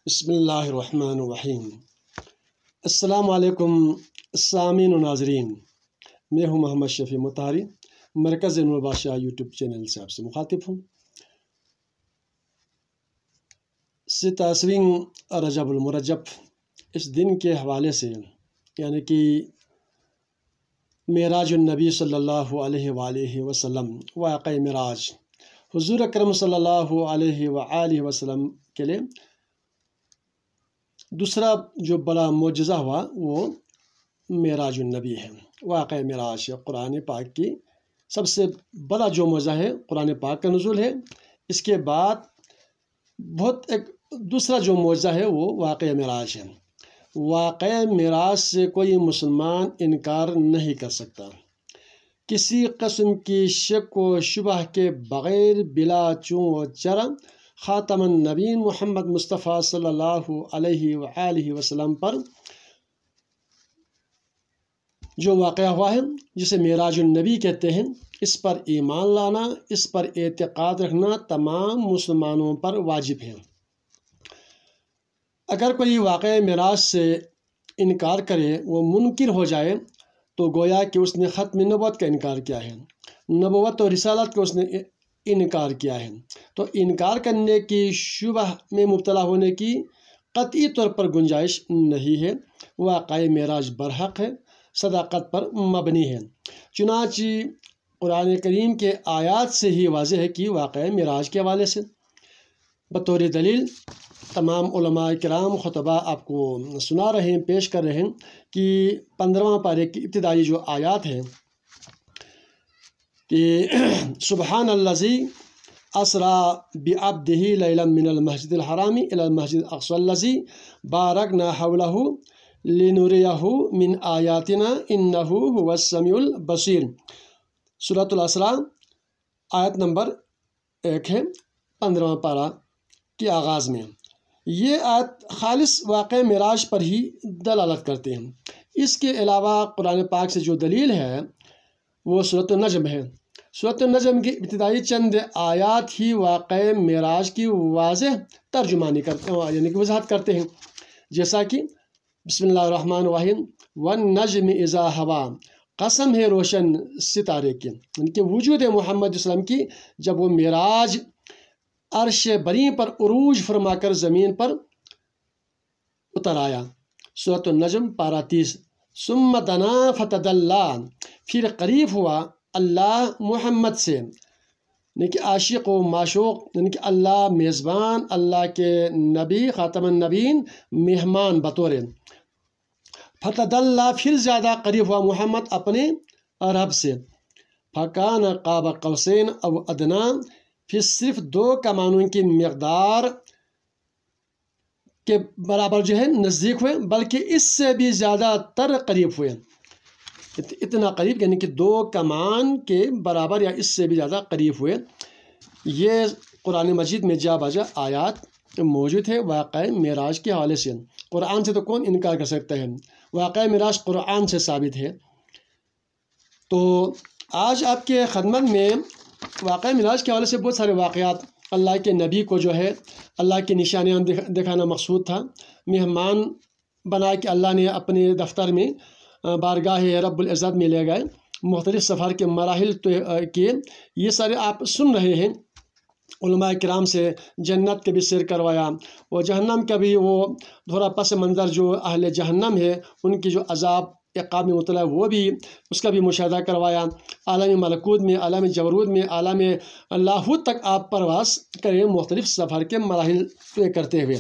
بسم اللہ الرحمن الرحیم۔ السلام علیکم سامعین و ناظرین، میں ہوں محمد شفیع مطہری، مرکز نور بادشاہ یوٹیوب چینل سے آپ سے مخاطب ہوں۔ 27 رجب المرجب اس دن کے حوالے سے، یعنی کہ معراج النبی صلی اللہ علیہ وآلہ وسلم، واقعہ معراج حضور اکرم صلی اللہ علیہ وآلہ وسلم کے لیے دوسرا جو بڑا معجزہ ہوا وہ معراج النبی ہے۔ واقعہ معراج قرآن پاک کی سب سے بڑا جو معجزہ ہے، قرآن پاک کا نزول ہے۔ اس کے بعد ایک دوسرا جو معجزہ ہے وہ واقعہ معراج ہے۔ واقعہ معراج سے کوئی مسلمان انکار نہیں کر سکتا، کسی قسم کی شک و شبہ کے بغیر، بلا چون و چرا خاتم النبیین محمد مصطفیٰ صلی اللہ علیہ وآلہ وسلم پر جو واقعہ ہوا ہے، جسے معراج النبی کہتے ہیں، اس پر ایمان لانا، اس پر اعتقاد رکھنا تمام مسلمانوں پر واجب ہے۔ اگر کوئی واقعہ معراج سے انکار کرے، وہ منکر ہو جائے، تو گویا کہ اس نے ختم نبوت کا انکار کیا ہے، نبوت و رسالت کا اس نے انکار کیا ہے۔ تو انکار کرنے کی شبہ میں مبتلا ہونے کی قطعی طور پر گنجائش نہیں ہے۔ واقعہ معراج برحق ہے، صداقت پر مبنی ہے۔ چنانچہ قرآن کریم کے آیات سے ہی واضح ہے کہ واقعہ معراج کے حوالے سے بطور دلیل تمام علماء کرام خطبہ آپ کو سنا رہے ہیں، پیش کر رہے ہیں کہ 15واں پارے کی ابتدائی جو آیات ہیں کہ سبحان الذی اسری بعبدہ لیلا من المسجد الحرام الی المسجد الاقصی الذی بارکنا حولہ لنریہ من آیاتنا انہ هو السمیع البصیر۔ سورۃ الاسراء آیت نمبر 1 ہے، 15واں پارہ کے آغاز میں۔ یہ آیت خالص واقع معراج پر ہی دلالت کرتے ہیں۔ اس کے علاوہ قرآن پاک سے جو دلیل ہے وہ سورۃ النجم ہے۔ سورۃ النجم کی ابتدائی چند آیات ہی واقع معراج کی واضح ترجمانی کرتے ہیں، یعنی کہ وضاحت کرتے ہیں، جیسا کہ بسم اللہ الرحمن الرحیم والنجم اذا ہوا، قسم ہے روشن ستارے کی، یعنی کہ وجود محمد صلی اللہ علیہ وسلم کی جب وہ معراج عرش بری پر عروج فرما کر زمین پر اتر آیا۔ سورۃ النجم پارہ 30۔ ثم دنا فتدلی، پھر قریب ہوا اللہ محمد سے، یعنی کہ عاشق و معشوق، یعنی کہ اللہ میزبان، اللہ کے نبی خاتم النبیین مہمان بطور، فتدلی پھر زیادہ قریب ہوا محمد اپنے رب سے، فکان قاب قوسین او ادنا، پھر صرف 2 کمانوں کی مقدار کے برابر جو ہے نزدیک ہوئے، بلکہ اس سے بھی زیادہ تر قریب ہوئے۔ اتنا قریب یعنی کہ 2 کمان کے برابر یا اس سے بھی زیادہ قریب ہوئے۔ یہ قرآن مجید میں جا بجا آیات موجود ہے واقعہ معراج کے حوالے سے۔ قرآن سے تو کون انکار کر سکتا ہے، واقعہ معراج قرآن سے ثابت ہے۔ تو آج آپ کے خدمت میں واقعہ معراج کے حوالے سے بہت سارے واقعات، اللہ کے نبی کو جو ہے اللہ کی نشانیاں دکھانا مقصود تھا، مہمان بنا کے اللہ نے اپنے دفتر میں بارگاہ رب العزت میں لے گئے، مختلف سفر کے مراحل کیے۔ یہ سارے آپ سن رہے ہیں، علماء کرام سے جنت کے بھی سیر کروایا، اور جہنم کا بھی وہ تھوڑا پس منظر جو اہل جہنم ہے ان کی جو عذاب عقاب میں مبتلا ہے وہ بھی، اس کا بھی مشاہدہ کروایا۔ عالم ملکوت میں، عالم جبروت میں، عالم لاہوت تک آپ پرواز کریں مختلف سفر کے مراحل طے کرتے ہوئے۔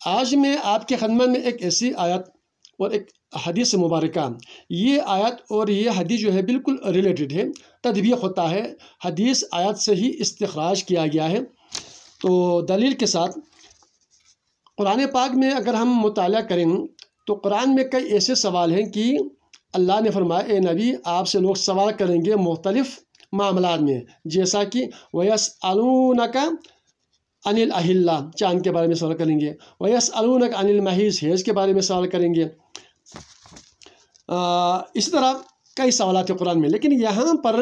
آج میں آپ کے خدمت میں ایک ایسی آیت اور ایک حدیث مبارکہ، یہ آیت اور یہ حدیث جو ہے بالکل ریلیٹڈ ہے، تطبیق ہوتا ہے، حدیث آیت سے ہی استخراج کیا گیا ہے۔ تو دلیل کے ساتھ قرآن پاک میں اگر ہم مطالعہ کریں تو قرآن میں کئی ایسے سوال ہیں کہ اللہ نے فرمایا اے نبی آپ سے لوگ سوال کریں گے مختلف معاملات میں، جیسا کہ وَيَسْأَلُونَكَ عَنِ الْأَهِلَّةِ، چاند کے بارے میں سوال کریں گے، وَيَسْأَلُونَكَ عَنِ الْمَحِيضِ، حیض کے بارے میں سوال کریں گے۔ اسی طرح کئی سوالات قرآن میں، لیکن یہاں پر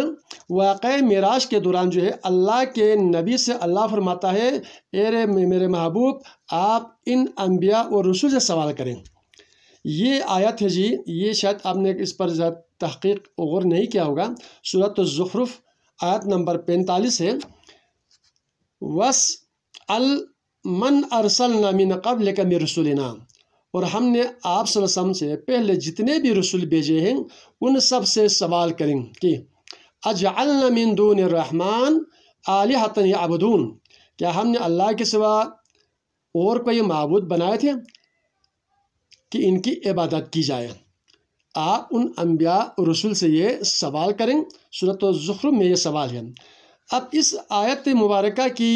واقع معراج کے دوران جو ہے اللہ کے نبی سے اللہ فرماتا ہے اے میرے محبوب آپ ان انبیاء اور رسول سے سوال کریں۔ یہ آیت ہے جی، یہ شاید آپ نے اس پر تحقیق غور نہیں کیا ہوگا، سورۃ الزخرف آیت نمبر 45 ہے، وَاسْأَلْ مَنْ أَرْسَلْنَا مِنْ قَبْلِكَ مِنْ رُسُلِنَا، اور ہم نے آپ صلی اللہ علیہ وسلم سے پہلے جتنے بھی رسول بھیجے ہیں ان سب سے سوال کریں کہ اجعلنا من دون الرحمن آلہۃ یعبدون، کیا ہم نے اللہ کے سوا اور کوئی معبود بنائے تھے کہ ان کی عبادت کی جائے؟ آپ ان انبیاء اور رسول سے یہ سوال کریں، سورۃ الزخرف میں یہ سوال ہے۔ اب اس آیت مبارکہ کی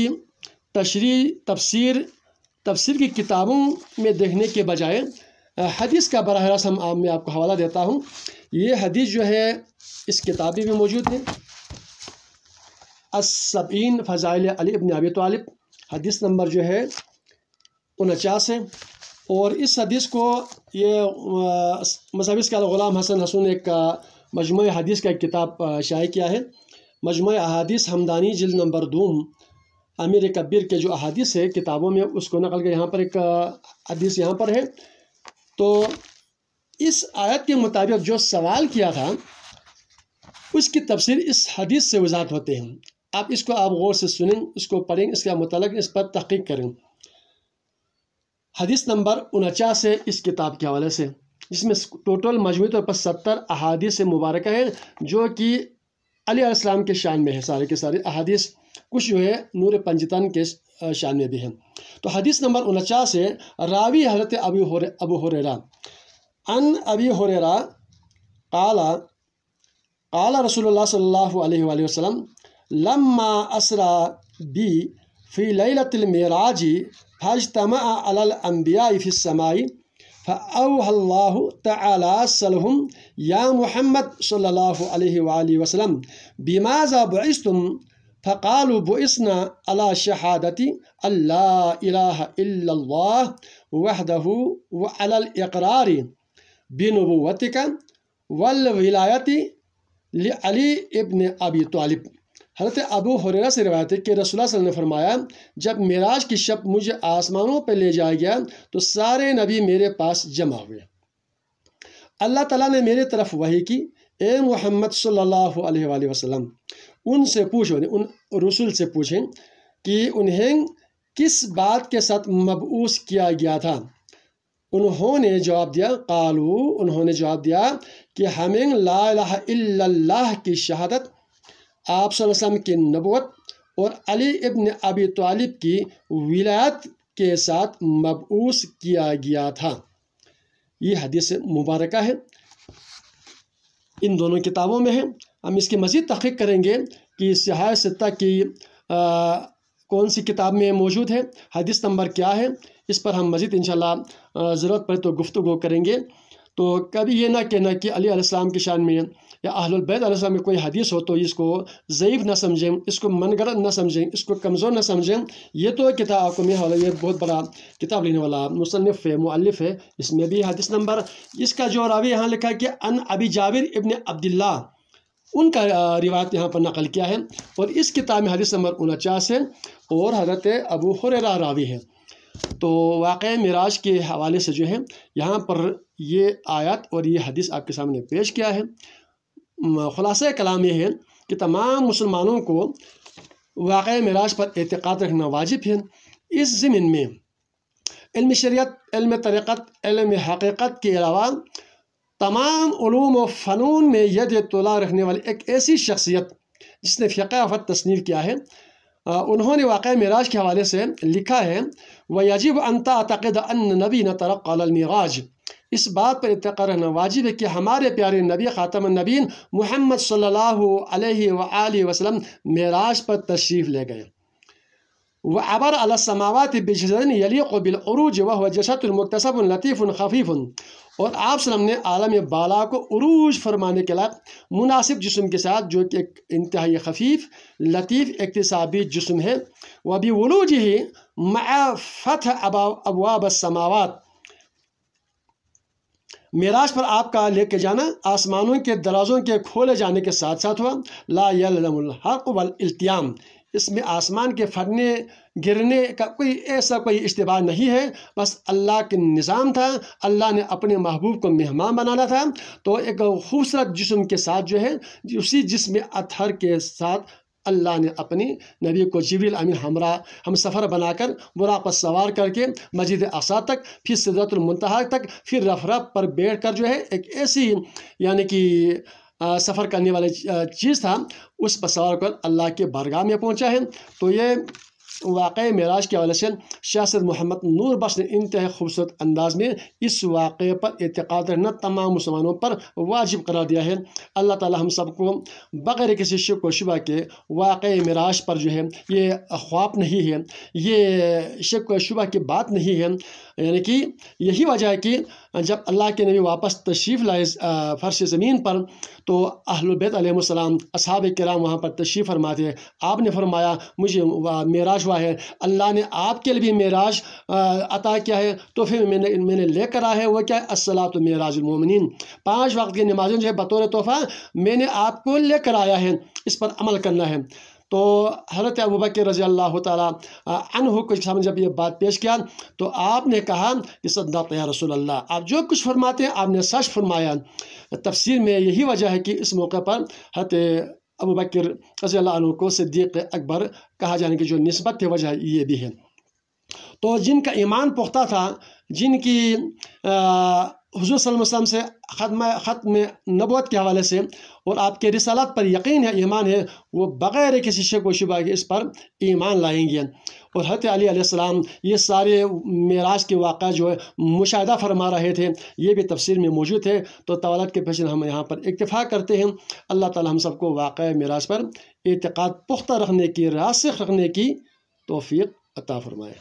تشریح تفسیر کی کتابوں میں دیکھنے کے بجائے حدیث کا براہ راست میں آپ کو حوالہ دیتا ہوں۔ یہ حدیث جو ہے اس کتابی میں موجود ہے، السبعین فضائل علی ابن ابی طالب، حدیث نمبر جو ہے 49 ہے، اور اس حدیث کو یہ مذہبی کا غلام حسن حسون نے ایک مجموعہ حدیث کا ایک کتاب شائع کیا ہے، مجموعہ احادیث ہمدانی جلد نمبر 2، امیر کبیر کے جو احادیث ہے کتابوں میں اس کو نقل کر یہاں پر ایک حدیث یہاں پر ہے۔ تو اس آیت کے مطابق جو سوال کیا تھا اس کی تفسیر اس حدیث سے وضاحت ہوتے ہیں۔ آپ اس کو غور سے سنیں، اس کو پڑھیں، اس کا متعلق اس پر تحقیق کریں۔ حدیث نمبر 49 ہے اس کتاب کے حوالے سے، جس میں ٹوٹل مجموعی طور پر 70 احادیث مبارکہ ہیں جو کہ علی علیہ السلام کے شان میں ہے، سارے کے سارے احادیث، کچھ جو ہے نور پنجتن کے شان میں بھی ہیں۔ تو حدیث نمبر 49 ہے، راوی حضرت ابو ہریرہ ان ابی ہریرہ قال رسول اللہ صلی اللہ علیہ وآلہ وسلم لما اسرا بی فی لیلۃ المعراج فاجتمع علی الانبیاء فی السماء فأوحى اللہ تعالی صلهم یا محمد صلی اللہ علیہ وآلہ وسلم بماذا بعثتم فقالوا بعثنا على شهادة اللہ الہ الا اللہ وحدہ وعلى الاقرار بنبوتك والولایت لعلی ابن ابی طالب۔ حضرت ابو ہریرہ سے روایت ہے کہ رسول اللہ صلی اللہ علیہ وسلم نے فرمایا جب معراج کی شب مجھے آسمانوں پہ لے جایا گیا تو سارے نبی میرے پاس جمع ہوئے۔ اللہ تعالیٰ نے میرے طرف وحی کی، اے محمد صلی اللہ علیہ وآلہ وسلم ان سے پوچھو، ان رسول سے پوچھیں کہ انہیں کس بات کے ساتھ مبعوث کیا گیا تھا۔ انہوں نے جواب دیا کہ ہمیں لا الہ الا اللہ کی شہادت، آپ صلی اللہ علیہ وسلم کی نبوت اور علی ابن ابی طالب کی ولایت کے ساتھ مبعوث کیا گیا تھا۔ یہ حدیث مبارکہ ہے، ان دونوں کتابوں میں ہے۔ ہم اس کی مزید تحقیق کریں گے کہ صحاح ستہ کی کون سی کتاب میں موجود ہے، حدیث نمبر کیا ہے، اس پر ہم مزید انشاءاللہ ضرورت پڑے تو گفتگو کریں گے۔ تو کبھی یہ نہ کہنا کہ علی علیہ السلام کی شان میں یا اہل البیت علیہ السلام میں کوئی حدیث ہو تو اس کو ضعیف نہ سمجھیں، اس کو من گھڑت نہ سمجھیں، اس کو کمزور نہ سمجھیں۔ یہ تو کتاب آپ کو یہ بہت بڑا کتاب لینے والا مصنف ہے، مؤلف ہے، اس میں بھی حدیث نمبر، اس کا جو راوی یہاں لکھا ہے کہ ان ابی جابر ابن عبداللہ، ان کا روایت یہاں پر نقل کیا ہے، اور اس کتاب میں حدیث نمبر 49 ہے اور حضرت ابو ہریرہ راوی ہے۔ تو واقع معراج کے حوالے سے جو ہے یہاں پر یہ آیت اور یہ حدیث آپ کے سامنے پیش کیا ہے۔ خلاصہ کلام یہ ہے کہ تمام مسلمانوں کو واقع معراج پر اعتقاد رکھنا واجب ہے۔ اس ضمن میں علم شریعت، علم طریقت، علم حقیقت کے علاوہ تمام علوم و فنون میں ید اطلاع رکھنے والی ایک ایسی شخصیت جس نے فقہ افت تصنیف کیا ہے، انہوں نے واقع معراج کے حوالے سے لکھا ہے وَيَجِبُ أَن تَعْتَقِدَ أَنَّ نَبِيَّنَا تَرَقَّى عَلَى الْمِعْرَاجِ، اس بات پر اعتقاد رہنا واجب ہے کہ ہمارے پیارے نبی خاتم النبیین محمد صلی اللہ علیہ وآلہ وسلم معراج پر تشریف لے گئے۔ وعبر على السماوات بجسد يليق بالعروج وهو جسد مكتسب لطيف خفيف، اور آپ صلی اللہ علیہ وسلم نے عالم بالا کو عروج فرمانے کے لائق مناسب جسم کے ساتھ جو کہ ایک انتہائی خفیف لطیف اکتسابی جسم ہے، وبولوجه مع فتح ابواب السماوات معراج پر آپ کا لے کے جانا آسمانوں کے دروازوں کے کھولے جانے کے ساتھ ساتھ ہوا۔ لا یلزم الحرق والالتیام، اس میں آسمان کے پھٹنے گرنے کا ایسا کوئی اشتباہ نہیں ہے، بس اللہ کے نظام تھا، اللہ نے اپنے محبوب کو مہمان بنانا تھا، تو ایک خوبصورت جسم کے ساتھ جو ہے اسی جسم اطہر کے ساتھ اللہ نے اپنی نبی کو جبریل امین ہمراہ ہم سفر بنا کر براق پر سوار کر کے مسجد اقصی تک، پھر سدرۃ المنتہا تک، پھر رف پر بیٹھ کر جو ہے ایک ایسی یعنی کہ سفر کرنے والی چیز تھا، اس پر سوار کر اللہ کے بارگاہ میں پہنچا ہے۔ تو یہ واقعہ معراج کے حوالے سے شاہ سید محمد نور بخش نے انتہائی خوبصورت انداز میں اس واقعے پر اعتقاد رکھنا تمام مسلمانوں پر واجب قرار دیا ہے۔ اللہ تعالی ہم سب کو بغیر کسی شک و شبہ کے واقعہ معراج پر جو ہے یہ خواب نہیں ہے، یہ شک و شبہ کی بات نہیں ہے، یعنی کہ یہی وجہ ہے کہ جب اللہ کے نبی واپس تشریف لائے فرش زمین پر تو اہل بیت علیہ السلام اصحاب کرام وہاں پر تشریف فرماتے ہیں۔ آپ نے فرمایا مجھے معراج ہوا ہے، اللہ نے آپ کے لیے بھی معراج عطا کیا ہے، تو پھر میں نے لے کر آیا ہے وہ کیا ہے، الصلاۃ معراج المومنین، 5 وقت کی نمازیں جو ہے بطور تحفہ میں نے آپ کو لے کر آیا ہے، اس پر عمل کرنا ہے۔ تو حضرت ابوبکر رضی اللہ تعالیٰ عنہ کو سامنے جب یہ بات پیش کیا تو آپ نے کہا کہ صدقت یا رسول اللہ، آپ جو کچھ فرماتے ہیں آپ نے سچ فرمایا۔ تفسیر میں یہی وجہ ہے کہ اس موقع پر حضرت ابوبکر رضی اللہ عنہ کو صدیق اکبر کہا جانے کی جو نسبت ہے وجہ یہ بھی ہے۔ تو جن کا ایمان پختہ تھا، جن کی حضور صلی اللہ علیہ وسلم سے ختم نبوت کے حوالے سے اور آپ کے رسالات پر یقین ہے، ایمان ہے، وہ بغیر کسی شک و شبہ کے اس پر ایمان لائیں گے۔ اور حضرت علی علیہ السلام یہ سارے معراج کے واقعہ جو ہے مشاہدہ فرما رہے تھے، یہ بھی تفسیر میں موجود ہے۔ تو طوالت کے پیچھے ہم یہاں پر اکتفا کرتے ہیں۔ اللہ تعالی ہم سب کو واقعہ معراج پر اعتقاد پختہ رکھنے کی، راسخ رکھنے کی توفیق عطا فرمائے۔